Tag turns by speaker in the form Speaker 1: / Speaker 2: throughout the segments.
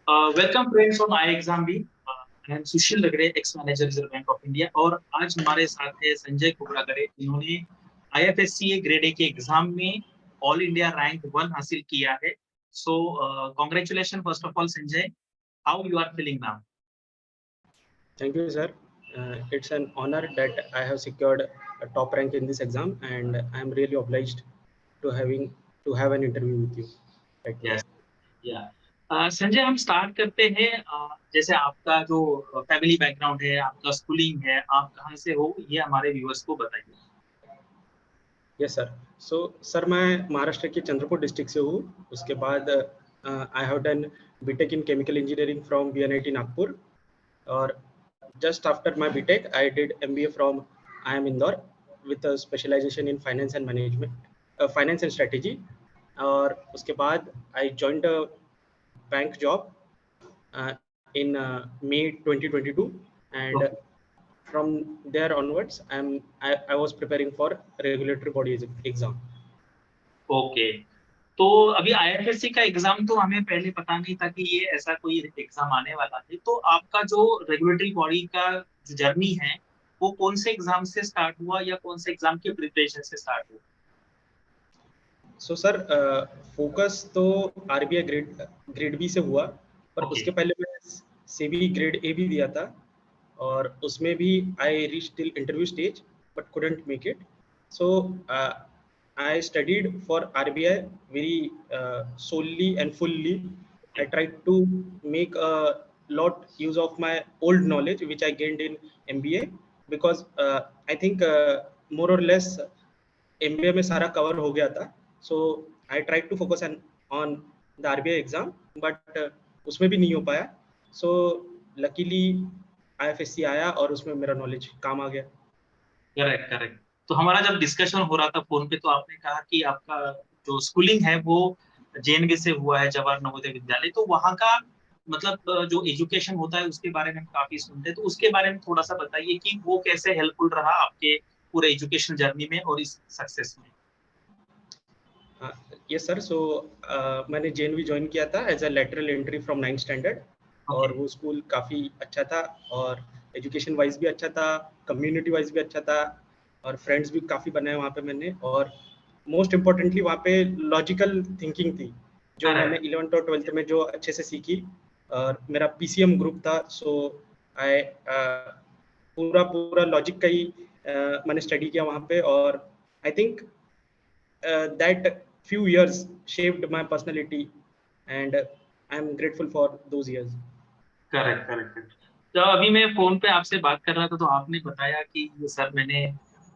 Speaker 1: Welcome friends on I exam B. I am Sushil Lagade, ex manager Reserve Bank of India, और आज हमारे साथ है संजय कुबरागड़े, जिन्होंने आईएफएससी ग्रेड ए के एग्जाम में ऑल इंडिया रैंक 1 हासिल किया है। So congratulation first of all Sanjay, how you are feeling now?
Speaker 2: Thank you, sir. It's an honor that I have secured a top rank in this exam, and I am really obliged to have an interview with you right now.
Speaker 1: Yes, या संजय, हम start करते हैं। जैसे आपका जो family background है, आपका schooling है, आप कहाँ से हो, ये हमारे व्यूअर्स को बताइए।
Speaker 2: Yes, sir. So, सर मैं महाराष्ट्र के चंद्रपुर डिस्ट्रिक्ट से हूँ। उसके बाद I have done BTech in chemical engineering from VNIT Nagpur, और just after my BTech, I did MBA from IIM Indore with a specialization in finance and management, finance and strategy. और उसके बाद I joined a bank job in May 2022, and from there onwards, I was preparing for regulatory body exam.
Speaker 1: Okay, तो अभी IFSC का exam तो हमें पहले पता नहीं था कि ये ऐसा कोई एग्जाम आने वाला है। तो आपका जो रेगुलेटरी बॉडी का जो जर्नी है, वो कौन से एग्जाम से स्टार्ट हुआ या कौन से एग्जाम की प्रिपरेशन से स्टार्ट हुआ?
Speaker 2: सो सर, फोकस तो आरबीआई ग्रेड बी से हुआ, पर
Speaker 1: ओके,
Speaker 2: उसके पहले मैं सेबी ग्रेड ए भी दिया था, और उसमें भी I reach till interview stage but couldn't make it. So I studied for RBI very solely and fully. I tried to make a lot use of my old knowledge which I gained in MBA, because I think more or less MBA में सारा cover हो गया था. So I tried to focus on the RBI exam, but उसमें भी नहीं हो पाया. So luckily IFSC आया और उसमें मेरा नॉलेज काम आ गया.
Speaker 1: Correct correct. तो हमारा जब डिस्कशन हो रहा था फोन पे, तो आपने कहा कि आपका जो स्कूलिंग है वो जेएनवी से हुआ है, जवाहर नवोदय विद्यालय। तो वहाँ का मतलब जो एजुकेशन होता है उसके बारे में हम काफी सुनते हैं, तो उसके बारे में थोड़ा सा बताइए कि वो कैसे हेल्पफुल रहा आपके पूरे एजुकेशन जर्नी में और इस सक्सेस में।
Speaker 2: Yes sir. सो मैंने जेएनवी ज्वाइन किया था as a lateral entry from 9th standard,
Speaker 1: okay,
Speaker 2: और वो स्कूल काफ़ी अच्छा था, और एजुकेशन वाइज भी अच्छा था, कम्युनिटी वाइज भी अच्छा था, और फ्रेंड्स भी काफ़ी बनाए वहाँ पे मैंने. और मोस्ट इम्पोर्टेंटली वहाँ पे लॉजिकल थिंकिंग थी, जो मैंने
Speaker 1: करेक्ट
Speaker 2: 11th और 12th में जो अच्छे से सीखी. और मेरा पीसीएम ग्रुप था, सो आई पूरा पूरा लॉजिक का ही मैंने स्टडी किया वहाँ पे. और I think that few years shaped my personality, and I'm grateful for those years.
Speaker 1: Correct correct. तो अभी मैं फोन पे आपसे बात कर रहा था, तो आपने बताया कि ये सर मैंने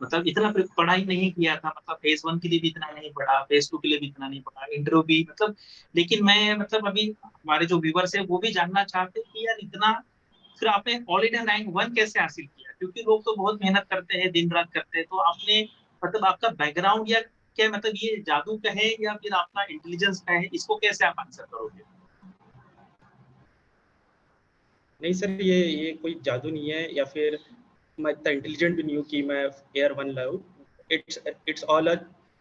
Speaker 1: मतलब इतना पढ़ाई नहीं किया था, मतलब फेज 1 के लिए भी इतना नहीं पढ़ा, फेज 2 के लिए भी इतना नहीं पढ़ा, इंटरव्यू भी मतलब। लेकिन मैं मतलब अभी हमारे जो व्यूवर्स है वो भी जानना चाहते हैं कि यार इतना फिर आपने ऑल इंडिया रैंक 1 कैसे हासिल किया? क्योंकि लोग तो बहुत मेहनत करते हैं, दिन रात करते हैं। तो आपने मतलब आपका बैकग्राउंड या क्या, मतलब ये जादू का है या फिर आपका इंटेलिजेंस का है, इसको कैसे आप आंसर करोगे?
Speaker 2: नहीं सर, ये कोई जादू नहीं है, या फिर मैं इतना इंटेलिजेंट भी नहीं हूँ कि मैं एयर वन लाऊं. It's all a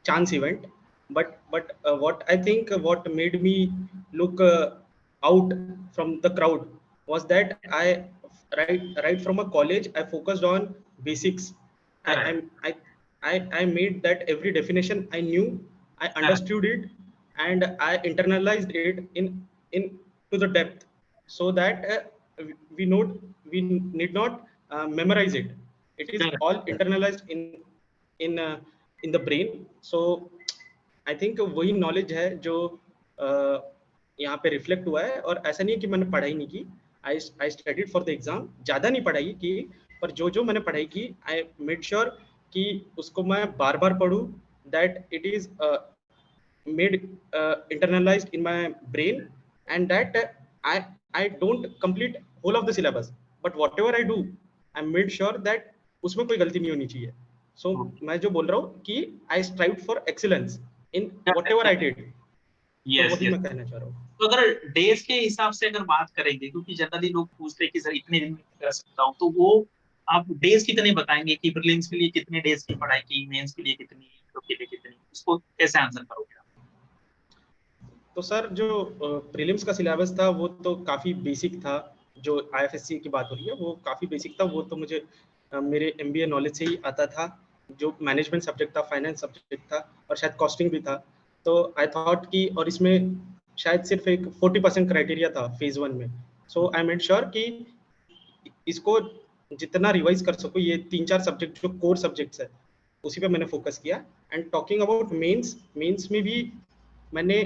Speaker 2: chance event. But what I think what made me look out from the crowd was that I right from a college I focused on basics. I
Speaker 1: correct
Speaker 2: I'm, I made that every definition I knew, I
Speaker 1: correct
Speaker 2: understood it, and I internalized it in to the depth, so that we know we need not memorize it. It is all
Speaker 1: correct
Speaker 2: internalized in uh, in the brain. So I think वही knowledge है जो यहाँ पे reflect हुआ है. और ऐसा नहीं है कि मैंने पढ़ाई नहीं की. I studied for the exam. ज़्यादा नहीं पढ़ाई की, पर जो जो मैंने पढ़ाई की आई मेड श्योर कि उसको मैं बार बार पढूं, that it is made internalized in my brain, and that I don't complete whole of the syllabus, but whatever I do I made sure that उसमें कोई गलती नहीं होनी चाहिए. So मैं जो बोल रहा हूँ कि I strived for excellence in whatever I did. तो
Speaker 1: यस
Speaker 2: वही
Speaker 1: यस।
Speaker 2: मैं कहना चाह रहा हूँ.
Speaker 1: तो अगर डेज के हिसाब से अगर बात करेंगे, क्योंकि जनरली लोग पूछते हैं कि सर इतने दिन में कर सकता हूँ, तो वो आप डेज कितने बताएंगे कि प्रीलिम्स के लिए कितने डेज की पढ़ाई की, मेंस के लिए कितनी, इंटरव्यू के लिए कितनी, उसको कैसे आंसर करोगे आप?
Speaker 2: तो सर जो प्रीलिम्स का सिलेबस था वो तो काफ़ी बेसिक था। जो आईएफएससी की बात हो रही है वो काफ़ी बेसिक था। वो तो मुझे मेरे एमबीए नॉलेज से ही आता था। जो मैनेजमेंट सब्जेक्ट था, फाइनेंस सब्जेक्ट था और शायद कॉस्टिंग भी था। तो आई थॉट कि और इसमें शायद सिर्फ एक 40% क्राइटेरिया था फेज 1 में। सो आई मेड श्योर कि इसको जितना रिवाइज कर सको, ये 3-4 सब्जेक्ट जो कोर सब्जेक्ट्स है उसी पे मैंने फोकस किया। एंड टॉकिंग अबाउट मेंस में भी मैंने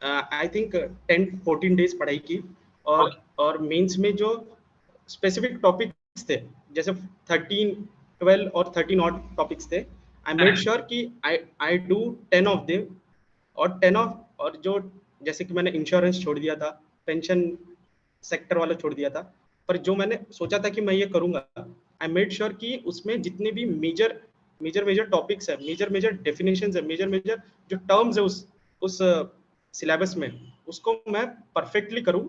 Speaker 2: आई थिंक 10-14 डेज पढ़ाई की। और
Speaker 1: ओके
Speaker 2: और मेंस में जो स्पेसिफिक टॉपिक्स थे, जैसे 13 12 और 13 और टॉपिक्स थे, आई मेड
Speaker 1: करेक्ट
Speaker 2: श्योर कि आई डू 10 ऑफ देम। और 10 ऑफ और जो जैसे कि मैंने इंश्योरेंस छोड़ दिया था, पेंशन सेक्टर वाला छोड़ दिया था, पर जो मैंने सोचा था कि मैं ये करूंगा, आई मेड श्योर कि उसमें जितने भी मेजर मेजर मेजर टॉपिक्स है, मेजर मेजर डेफिनेशंस है, मेजर मेजर जो टर्म्स है उस सिलेबस में, उसको मैं परफेक्टली करूं।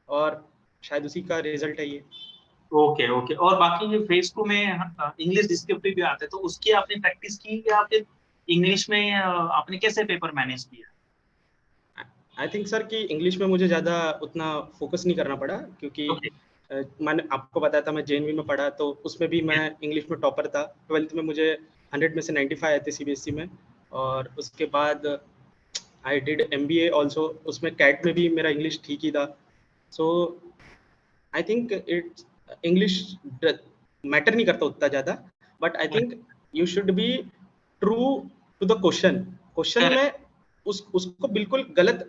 Speaker 2: और शायद उसी का रिजल्ट है ये।
Speaker 1: Okay okay. और बाकी ये फेज 2 में इंग्लिश डिस्क्रिप्टिव भी आते हैं, तो उसकी आपने प्रैक्टिस की या फिर इंग्लिश में आपने कैसे पेपर मैनेज किया?
Speaker 2: आई थिंक सर कि इंग्लिश में मुझे ज़्यादा उतना फोकस नहीं करना पड़ा, क्योंकि
Speaker 1: ओके
Speaker 2: मैंने आपको बताया था मैं जेएनवी में पढ़ा, तो उसमें भी मैं इंग्लिश में टॉपर था। 12th में मुझे 100 में से 95 आए थे सीबीएसई में। और उसके बाद आई डिड एमबीए ऑल्सो, उसमें कैट में भी मेरा इंग्लिश ठीक ही था। So I think it's English matter नहीं करता उतना ज़्यादा, but I think you should be true to the question. Question
Speaker 1: correct.
Speaker 2: में उसको बिल्कुल गलत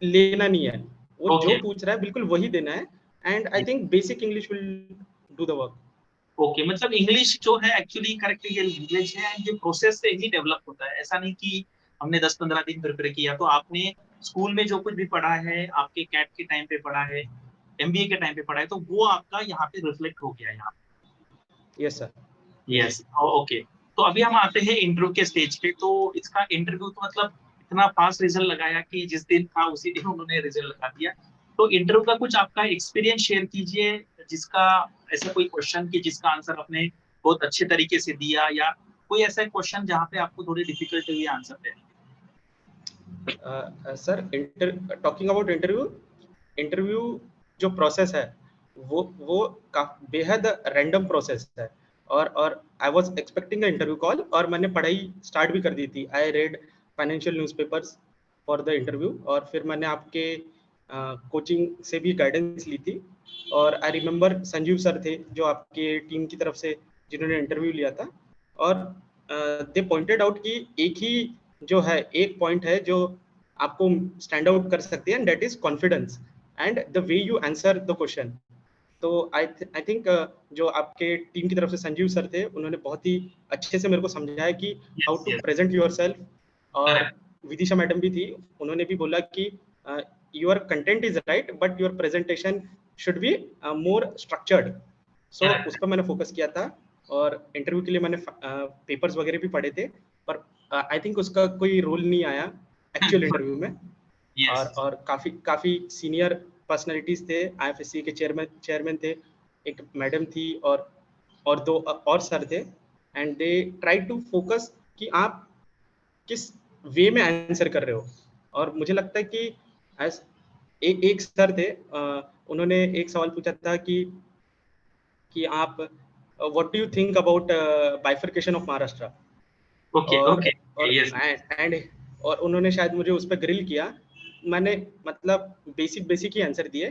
Speaker 2: लेना नहीं है। वो जो
Speaker 1: ओके
Speaker 2: पूछ रहा है बिल्कुल वही देना है। And I think basic English will do the work.
Speaker 1: Okay, मतलब इंग्लिश जो है एक्चुअली करेक्ट ये लैंग्वेज है एंड ये प्रोसेस से ही डेवलप होता है। ऐसा नहीं कि हमने 10-15 दिन प्रिपेयर किया। तो आपने स्कूल में जो कुछ भी पढ़ा है, आपके कैट के टाइम पे पढ़ा है, एमबीए के टाइम पे पढ़ा है, तो वो आपका यहाँ पे रिफ्लेक्ट हो गया यहाँ।
Speaker 2: Yes sir. Yes.
Speaker 1: Yes okay. तो अभी हम आते हैं इंटरव्यू के स्टेज पे। तो इसका इंटरव्यू तो मतलब इतना फास्ट रिजल्ट लगाया कि जिस दिन था उसी दिन उन्होंने रिजल्ट लगा दिया। तो इंटरव्यू का कुछ आपका एक्सपीरियंस शेयर कीजिए, जिसका ऐसा कोई क्वेश्चन कि जिसका आंसर आपने बहुत अच्छे तरीके से दिया, या कोई ऐसा क्वेश्चन जहाँ पे आपको थोड़ी डिफिकल्ट हुई आंसर देने
Speaker 2: sir talking about interview, interview जो प्रोसेस है वो बेहद रैंडम प्रोसेस है। और I was expecting interview call, और मैंने पढ़ाई स्टार्ट भी कर दी थी। I read financial newspapers for the interview, और फिर मैंने आपके कोचिंग से भी गाइडेंस ली थी। और आई रिमेम्बर संजीव सर थे जो आपके टीम की तरफ से जिन्होंने इंटरव्यू लिया था। और दे पॉइंटेड आउट कि एक ही जो है, एक पॉइंट है जो आपको स्टैंड आउट कर सकती है, and that is confidence and the way you answer the question. तो आई थिंक जो आपके टीम की तरफ से संजीव सर थे, उन्होंने बहुत ही अच्छे से मेरे को समझाया कि how
Speaker 1: yes
Speaker 2: to
Speaker 1: yes
Speaker 2: present yourself. और
Speaker 1: करेक्ट
Speaker 2: विदिशा मैडम भी थी, उन्होंने भी बोला कि your content is right but your presentation should be more structured. So उस
Speaker 1: करेक्ट।
Speaker 2: पर मैंने फोकस किया था। और इंटरव्यू के लिए मैंने पेपर्स वगैरह भी पढ़े थे, पर आई थिंक उसका कोई रोल नहीं आया एक्चुअल इंटरव्यू में।
Speaker 1: यस
Speaker 2: और काफ़ी काफ़ी सीनियर पर्सनालिटीज़ थे, आईएफएससी के चेयरमैन थे, एक मैडम थी, और दो और सर थे। And they try to focus कि आप किस वे में आंसर कर रहे हो। और मुझे लगता है कि एज एक सर थे, उन्होंने एक सवाल पूछा था कि आप what do you think about bifurcation of Maharashtra.
Speaker 1: Okay
Speaker 2: और
Speaker 1: ओके
Speaker 2: और
Speaker 1: यस
Speaker 2: एंड और उन्होंने शायद मुझे उस पर ग्रिल किया। मैंने मतलब बेसिक बेसिक ही आंसर दिए,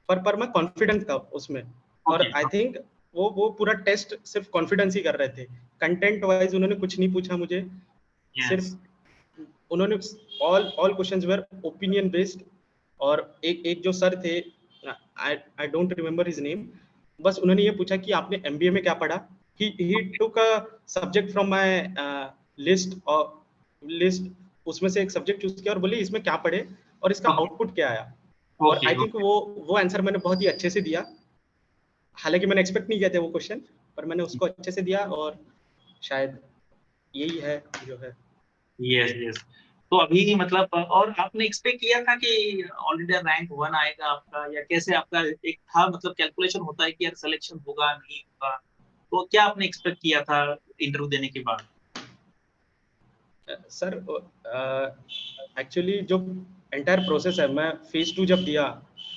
Speaker 2: पर मैं कॉन्फिडेंट था उसमें। और
Speaker 1: ओके
Speaker 2: आई थिंक वो पूरा टेस्ट सिर्फ कॉन्फिडेंस ही कर रहे थे। कंटेंट वाइज उन्होंने कुछ नहीं पूछा मुझे।
Speaker 1: यस
Speaker 2: सिर्फ उन्होंने all questions were opinion based. और एक एक जो सर थे, I don't remember his name, बस उन्होंने ये पूछा कि आपने एमबीए में क्या पढ़ा। He took a subject from my list, और लिस्ट उसमें से एक सब्जेक्ट चूज किया और बोले इसमें क्या पढ़े और इसका
Speaker 1: ओके
Speaker 2: आउटपुट क्या आया। और
Speaker 1: ओके
Speaker 2: आई थिंक
Speaker 1: ओके
Speaker 2: वो आंसर मैंने बहुत ही अच्छे से दिया। हालांकि मैंने एक्सपेक्ट नहीं किया था वो क्वेश्चन, पर मैंने उसको अच्छे से दिया। और शायद यही है जो है।
Speaker 1: Yes yes. तो अभी मतलब और आपने एक्सपेक्ट किया था कि ऑल इंडिया रैंक 1 आएगा आपका, या कैसे आपका एक था मतलब कैलकुलेशन होता है कि यार सिलेक्शन होगा नहीं होगा, तो क्या आपने एक्सपेक्ट किया था इंटरव्यू देने के बाद?
Speaker 2: सर एक्चुअली जो एंटायर प्रोसेस है, मैं फेज 2 जब दिया,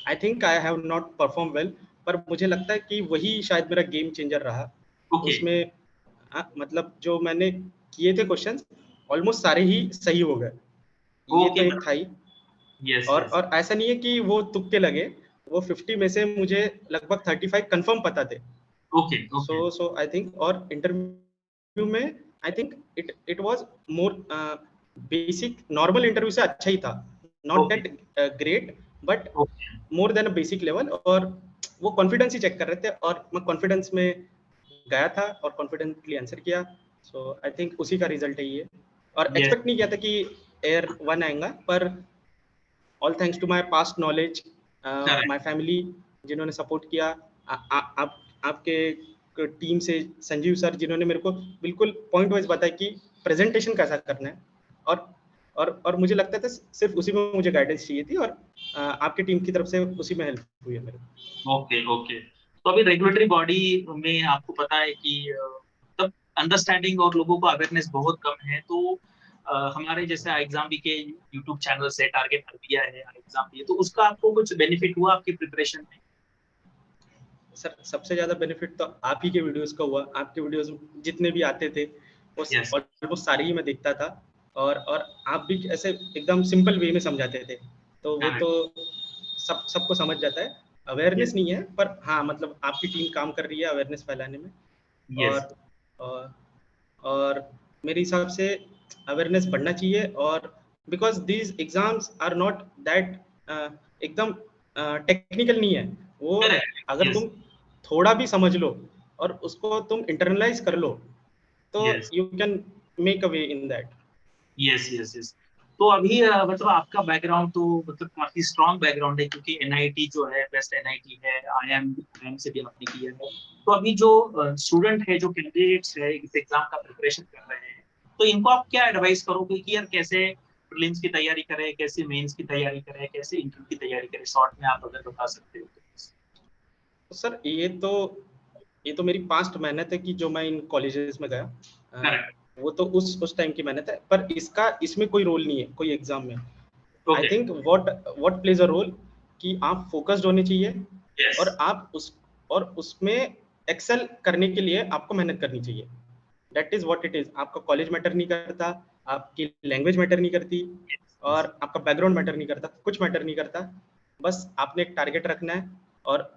Speaker 2: I think I have not perform well, पर मुझे लगता है कि वही शायद मेरा गेम चेंजर रहा।
Speaker 1: ओके।
Speaker 2: उसमें मतलब जो मैंने किए थे क्वेश्चंस ऑलमोस्ट सारे ही सही हो गए, ये तो
Speaker 1: ओके।
Speaker 2: एक था ही।
Speaker 1: Yes yes.
Speaker 2: और ऐसा नहीं है कि वो तुक्के लगे, वो 50 में से मुझे लगभग 35 कंफर्म पता थे।
Speaker 1: Okay okay.
Speaker 2: So I think, और इंटरव्यू में I think it was more basic, normal interview से अच्छा ही था, not
Speaker 1: okay
Speaker 2: that great, but
Speaker 1: okay.
Speaker 2: More than a basic level. और वो कॉन्फिडेंस ही चेक कर रहे थे, और मैं कॉन्फिडेंस में गया था और कॉन्फिडेंटली आंसर किया। सो आई थिंक उसी का रिजल्ट है ये। और
Speaker 1: यस।
Speaker 2: एक्सपेक्ट नहीं किया था कि एयर 1 आएगा, पर all thanks to my past knowledge, my
Speaker 1: correct.
Speaker 2: Family जिन्होंने सपोर्ट किया, आप आपके टीम से संजीव सर जिन्होंने मेरे को बिल्कुल पॉइंट वाइज बताया कि प्रेजेंटेशन कैसा करना है। और और मुझे लगता था सिर्फ उसी में मुझे गाइडेंस चाहिए थी, और आपकी टीम की तरफ से उसी में हेल्प हुई है मेरे को।
Speaker 1: Okay okay. तो अभी रेगुलेटरी बॉडी में आपको पता है कि तब अंडरस्टैंडिंग और लोगों को अवेयरनेस बहुत कम है, तो हमारे जैसे एग्जाम बी के यूट्यूब चैनल से टारगेट कर दिया है एग्जाम भी, तो उसका आपको कुछ बेनिफिट हुआ आपकी प्रिपरेशन में?
Speaker 2: सर सबसे ज्यादा बेनिफिट तो आप ही के वीडियोस का हुआ। आपके वीडियोस जितने भी आते थे वो
Speaker 1: यस।
Speaker 2: ऑलमोस्ट सारे ही मैं देखता था, और आप भी ऐसे एकदम सिंपल वे में समझाते थे, तो वो तो
Speaker 1: करेक्ट।
Speaker 2: सबको समझ जाता है। अवेयरनेस
Speaker 1: यस
Speaker 2: नहीं है, पर हाँ मतलब आपकी टीम काम कर रही है अवेयरनेस फैलाने में।
Speaker 1: यस।
Speaker 2: और और, और मेरे हिसाब से अवेयरनेस बढ़ना चाहिए। और because these exams are not that एकदम टेक्निकल नहीं है वो।
Speaker 1: करेक्ट।
Speaker 2: अगर
Speaker 1: यस
Speaker 2: तुम थोड़ा भी समझ लो और उसको तुम इंटरनलाइज कर लो, तो
Speaker 1: yes
Speaker 2: you can make a way in that.
Speaker 1: Yes yes yes. तो अभी मतलब आपका बैकग्राउंड तो मतलब काफी स्ट्रॉन्ग बैकग्राउंड है, क्योंकि एनआईटी जो है बेस्ट एनआईटी है, आईआईएम से भी आपने किया है। तो अभी जो स्टूडेंट है, जो कैंडिडेट्स है इस एग्जाम का प्रिपरेशन कर रहे हैं, तो इनको आप क्या एडवाइस करोगे कि यार कैसे प्रीलिम्स की तैयारी करें, कैसे मेंस की तैयारी करें, कैसे इंटरव्यू की तैयारी करें, शॉर्ट में आप अगर बता सकते हो तो?
Speaker 2: तो सर ये तो मेरी पास्ट मेहनत है कि जो मैं इन कॉलेजेस में गया,
Speaker 1: करेक्ट।
Speaker 2: वो तो उस टाइम की मेहनत है, पर इसमें कोई रोल नहीं है कोई एग्जाम में। I
Speaker 1: okay.
Speaker 2: Think what plays a role कि आप फोकस्ड होने चाहिए,
Speaker 1: यस
Speaker 2: और उसमें एक्सेल करने के लिए आपको मेहनत करनी चाहिए। That is what it is. आपका कॉलेज मैटर नहीं करता, आपकी लैंग्वेज मैटर नहीं करती,
Speaker 1: यस
Speaker 2: और आपका बैकग्राउंड मैटर नहीं करता, कुछ मैटर नहीं करता। बस आपने एक टारगेट रखना है, और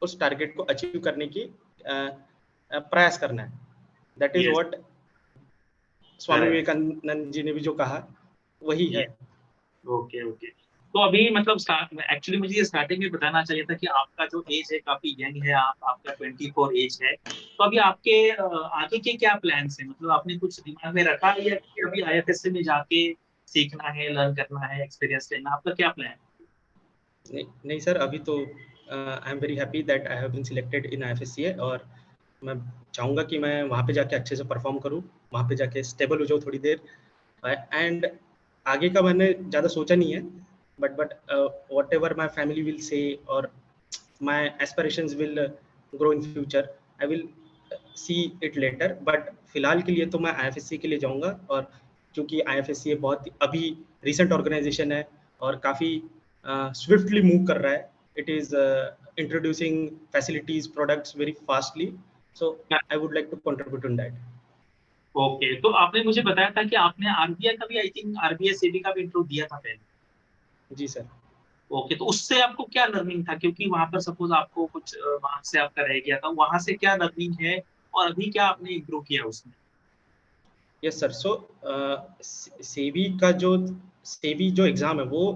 Speaker 2: उस टारगेट को अचीव करने की प्रयास करना है। That is
Speaker 1: yes.
Speaker 2: What Swami
Speaker 1: correct.
Speaker 2: Vivekananda ji ने भी जो कहा वही है।
Speaker 1: Okay okay. तो अभी मतलब एक्चुअली मुझे ये स्टार्टिंग में बताना चाहिए था कि आपका जो एज है काफी यंग है, आपका 24 एज है। तो अभी आपके आगे के क्या प्लान्स हैं, मतलब आपने कुछ दिमाग में रखा है या कि अभी आईएफएससी में जाके सीखना है, लर्न करना है, एक्सपीरियंस लेना, आपका क्या प्लान है?
Speaker 2: नहीं, नहीं सर, अभी तो I am very happy that I have been selected in IFSCA, और मैं चाहूँगा कि मैं वहाँ पे जाके अच्छे से परफॉर्म करूँ, वहाँ पे जाके स्टेबल हो जाऊँ थोड़ी देर। एंड आगे का मैंने ज़्यादा सोचा नहीं है, but whatever my family will say, और my aspirations will grow in future, I will see it later. But फिलहाल के लिए तो मैं आईएफएससी के लिए जाऊँगा। और क्योंकि आईएफएससी बहुत अभी रिसेंट ऑर्गेनाइजेशन है, और काफ़ी स्विफ्टली मूव कर रहा है। It is introducing facilities products very fastly, so I would like to contribute in that.
Speaker 1: Okay. तो आपने मुझे बताया था कि आपने आरबीआई का भी, आई थिंक आरबीआई सेबी का भी इंटरव्यू दिया था पहले।
Speaker 2: जी सर।
Speaker 1: ओके। तो उससे आपको क्या लर्निंग था, क्योंकि वहां पर सपोज आपको कुछ मार्क्स से आपका रह गया था, वहां से क्या लर्निंग है और अभी क्या आपने इम्प्रूव किया उसमें?
Speaker 2: Yes sir. सो सेबी का जो सेबी जो एग्ज़ाम है वो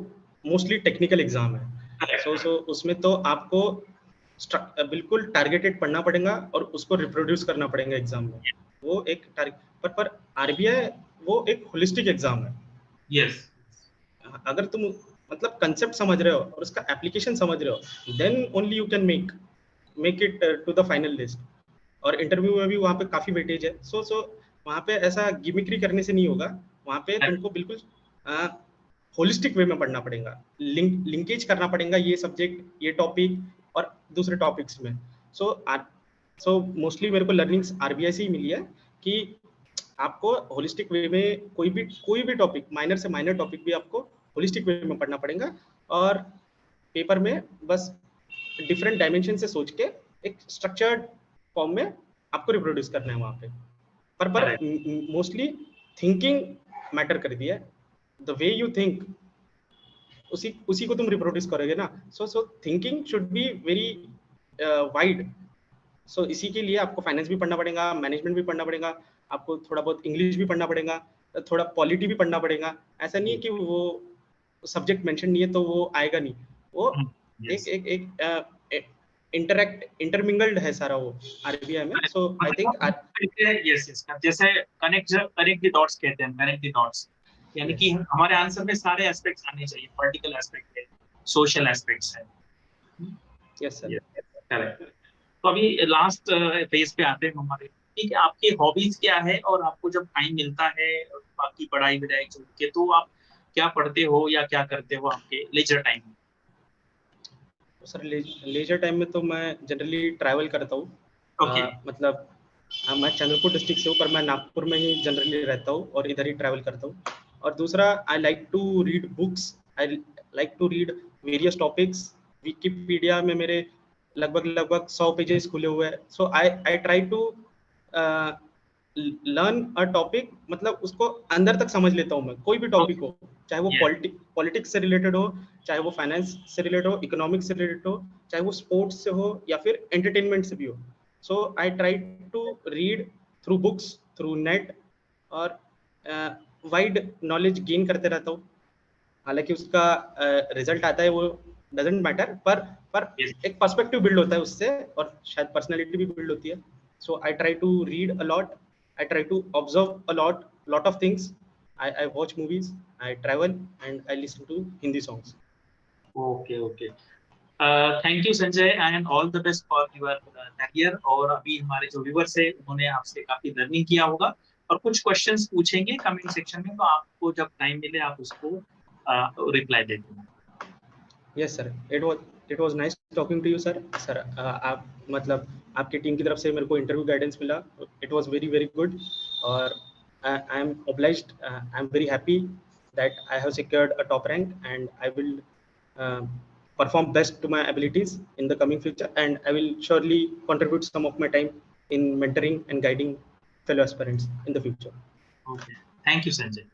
Speaker 2: मोस्टली टेक्निकल एग्ज़ाम है।
Speaker 1: करेक्ट।
Speaker 2: सो उसमें तो आपको बिल्कुल टारगेटेड पढ़ना पड़ेगा, और उसको रिप्रोड्यूस करना पड़ेगा एग्ज़ाम में। वो एक टारगेट, पर आरबीआई वो एक होलिस्टिक एग्ज़ाम है।
Speaker 1: यस।
Speaker 2: अगर तुम मतलब कंसेप्ट समझ रहे हो और उसका एप्लीकेशन समझ रहे हो, then only you can make it to the final list. और इंटरव्यू में भी वहाँ पे काफ़ी वेटेज है। सो वहाँ पे ऐसा गिमिक्री करने से नहीं होगा। वहाँ पे तुमको बिल्कुल होलिस्टिक वे में पढ़ना पड़ेगा, लिंकेज करना पड़ेगा ये सब्जेक्ट, ये टॉपिक और दूसरे टॉपिक्स में। सो सो मोस्टली मेरे को लर्निंग्स आरबीआई से ही मिली है कि आपको होलिस्टिक वे में कोई भी टॉपिक, माइनर से माइनर टॉपिक भी आपको होलिस्टिक वे में पढ़ना पड़ेगा और पेपर में बस डिफरेंट डायमेंशन से सोच के एक स्ट्रक्चर्ड फॉर्म में आपको रिप्रोड्यूस करना है वहाँ पे। पर मोस्टली थिंकिंग मैटर कर दिया है, द वे यू थिंक उसी को तुम रिप्रोड्यूस करोगे ना। So thinking should be very wide. So इसी के लिए आपको फाइनेंस भी पढ़ना पड़ेगा, मैनेजमेंट भी पढ़ना पड़ेगा, आपको थोड़ा बहुत इंग्लिश भी पढ़ना पड़ेगा, थोड़ा पॉलिटी भी पढ़ना पड़ेगा। ऐसा नहीं है कि वो सब्जेक्ट मेंशन नहीं है तो वो आएगा नहीं, वो
Speaker 1: yes.
Speaker 2: एक इंटरमिंगल्ड है सारा वो आरबीआई में। सो आई थिंक
Speaker 1: यस जैसे कनेक्ट द डॉट्स कहते हैं, कनेक्ट द डॉट्स, यानी कि हमारे आंसर में सारे एस्पेक्ट्स आने चाहिए, पॉलिटिकल एस्पेक्ट है, सोशल एस्पेक्ट्स है।
Speaker 2: Yes sir,
Speaker 1: correct. तो अभी लास्ट फेज पे आते हैं हमारे, ठीक है, आपकी हॉबीज क्या है और आपको जब टाइम मिलता है बाकी पढ़ाई वढ़ाई छोड़ के, तो आप क्या पढ़ते हो या क्या करते हो आपके लेजर टाइम में?
Speaker 2: सर लेजर टाइम में तो मैं जनरली ट्रैवल करता हूँ।
Speaker 1: ओके।
Speaker 2: मतलब मैं चंद्रपुर डिस्ट्रिक्ट से हूँ, पर मैं नागपुर में ही जनरली रहता हूँ और इधर ही ट्रैवल करता हूँ। और दूसरा, I like to read books, I like to read various topics. Wikipedia में मेरे लगभग 100 पेजेस खुले हुए हैं। So I try to learn a topic, मतलब उसको अंदर तक समझ लेता हूँ मैं, कोई भी टॉपिक हो, चाहे वो पॉलिटिक्स से रिलेटेड हो, चाहे वो फाइनेंस से रिलेटेड हो, इकोनॉमिक्स से रिलेटेड हो, चाहे वो स्पोर्ट्स से हो या फिर एंटरटेनमेंट से भी हो। So I try to read through books, through net, और वाइड नॉलेज गेन करते रहता हूँ। हालांकि उसका रिजल्ट आता है वो डजंट मैटर, पर एक पर्सपेक्टिव बिल्ड होता है उससे, और शायद पर्सनैलिटी भी बिल्ड होती है। So I try to read a lot, I try to observe a lot of things. I watch movies, I travel, and I listen to Hindi songs.
Speaker 1: Okay. Thank you Sanjay and all the best for your career. और अभी हमारे जो viewers है उन्होंने आपसे काफी learning किया होगा और कुछ क्वेश्चंस पूछेंगे कमेंट सेक्शन में, तो आपको जब टाइम मिले आप उसको रिप्लाई दे देना।
Speaker 2: Yes sir, it was nice talking to you sir. Sir, आप मतलब आपकी टीम की तरफ से मेरे को इंटरव्यू गाइडेंस मिला, it was very good, और I am obliged, I am very happy that I have secured a top rank, and I will perform best to my abilities in the coming future, and I will surely contribute some of my time in mentoring and guiding fellow aspirants in the future.
Speaker 1: Okay, thank you Sanjay.